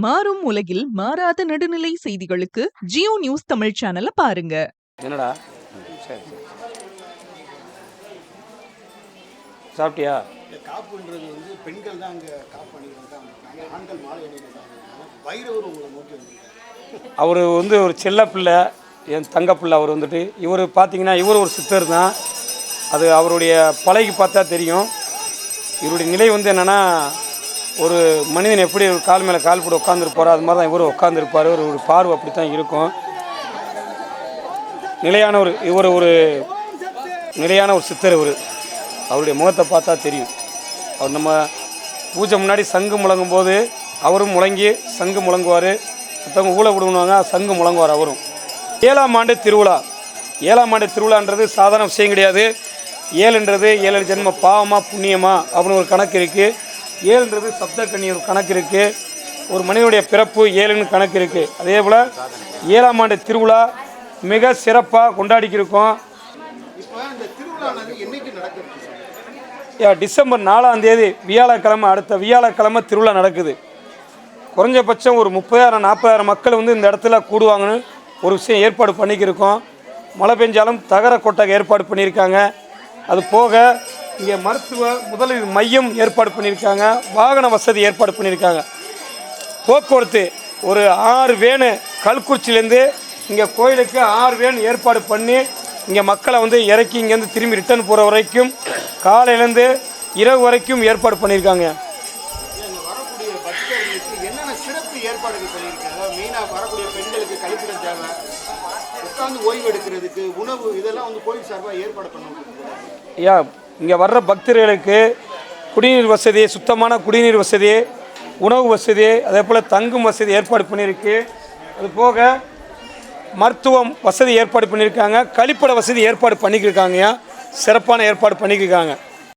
மாறும் உலகில் மாறாத நடுநிலை செய்திகளுக்கு ஜியோ நியூஸ் தமிழ் சேனலை பாருங்க. என்னடா? சரி சரி. சாப்பிட்டியா? காப்புன்றது வந்து பெண்கள் தான் அங்கே காப்பு பண்ணிக்கிறாங்க, ஆண்கள் மாலை அணிக்கிறாங்க. வைரவர் உங்களை நோக்கி வந்துருக்காரு. அவர் வந்து ஒரு செல்ல பிள்ளை, என் தங்க பிள்ளை. அவர் வந்துட்டு இவர் பார்த்தீங்கன்னா இவர் ஒரு சித்தர் தான். அது அவருடைய பழகி பார்த்தா தெரியும். இவருடைய நிலை வந்து என்னென்னா, ஒரு மனிதன் எப்படி ஒரு கால் மேலே கால் போட்டு உட்காந்துருப்பாரோ அது மாதிரி தான் இவர் உட்காந்துருப்பார். ஒரு பார்வை அப்படி தான் இருக்கும். இவர் ஒரு நிலையான ஒரு சித்தர். அவருடைய முகத்தை பார்த்தா தெரியும். அவர் நம்ம பூஜை முன்னாடி சங்கு முழங்கும் போது அவரும் முழங்கி சங்கு முழங்குவார். மற்றவங்க ஊழ விடுவாங்க, சங்கு முழங்குவார் அவரும். 7ஆம் ஆண்டு திருவிழா. 7ஆம் ஆண்டு திருவிழான்றது சாதாரண விஷயம் கிடையாது. 7ன்றது 7 ஜென்ம பாவமா புண்ணியமா அப்படின்னு ஒரு கணக்கு இருக்குது. 7ன்றது சப்தக்கண்ணி ஒரு கணக்கு இருக்குது. ஒரு மனிதனுடைய பிறப்பு 7ன்னு கணக்கு இருக்குது. அதே போல் 7ஆம் ஆண்டு திருவிழா மிக சிறப்பாக கொண்டாடிக்கிருக்கோம். டிசம்பர் 4ஆம் தேதி வியாழக்கிழமை, அடுத்த வியாழக்கிழமை திருவிழா நடக்குது. குறைஞ்சபட்சம் ஒரு 30,000-40,000 மக்கள் வந்து இந்த இடத்துல கூடுவாங்கன்னு ஒரு விஷயம் ஏற்பாடு பண்ணிக்கிருக்கோம். மழை பெஞ்சாலும் தகர கொட்டகை ஏற்பாடு பண்ணியிருக்காங்க. அது போக இங்கே மருத்துவ முதலுதவி மையம் ஏற்பாடு பண்ணியிருக்காங்க. வாகன வசதி ஏற்பாடு பண்ணியிருக்காங்க. போக்குவரத்து ஒரு 6 வேனு கல்குறிச்சியிலேருந்து இங்கே கோயிலுக்கு 6 வேன் ஏற்பாடு பண்ணி இங்கே மக்களை வந்து இறக்கி இங்கேருந்து திரும்பி ரிட்டர்ன் போகிற வரைக்கும் காலையிலேருந்து இரவு வரைக்கும் ஏற்பாடு பண்ணியிருக்காங்க. வரக்கூடிய பக்தர்களுக்கு என்னென்ன சிறப்பு ஏற்பாடுகள் பண்ணியிருக்காங்க? மெயினாக வரக்கூடிய பெண்களுக்கு கழிப்பிடம் தேவை, உட்காந்து ஓய்வு எடுக்கிறதுக்கு உணவு, இதெல்லாம் வந்து கோயில் சார்பாக ஏற்பாடு பண்ணுவாங்க. இங்கே வர்ற பக்தர்களுக்கு குடிநீர் வசதி, சுத்தமான குடிநீர் வசதி, உணவு வசதி, அதே போல் தங்கும் வசதி ஏற்பாடு பண்ணியிருக்கு. அது போக மருத்துவம் வசதி ஏற்பாடு பண்ணியிருக்காங்க. கழிப்பட வசதி ஏற்பாடு பண்ணிக்கிருக்காங்கய்யா. சிறப்பான ஏற்பாடு பண்ணிக்கிருக்காங்க.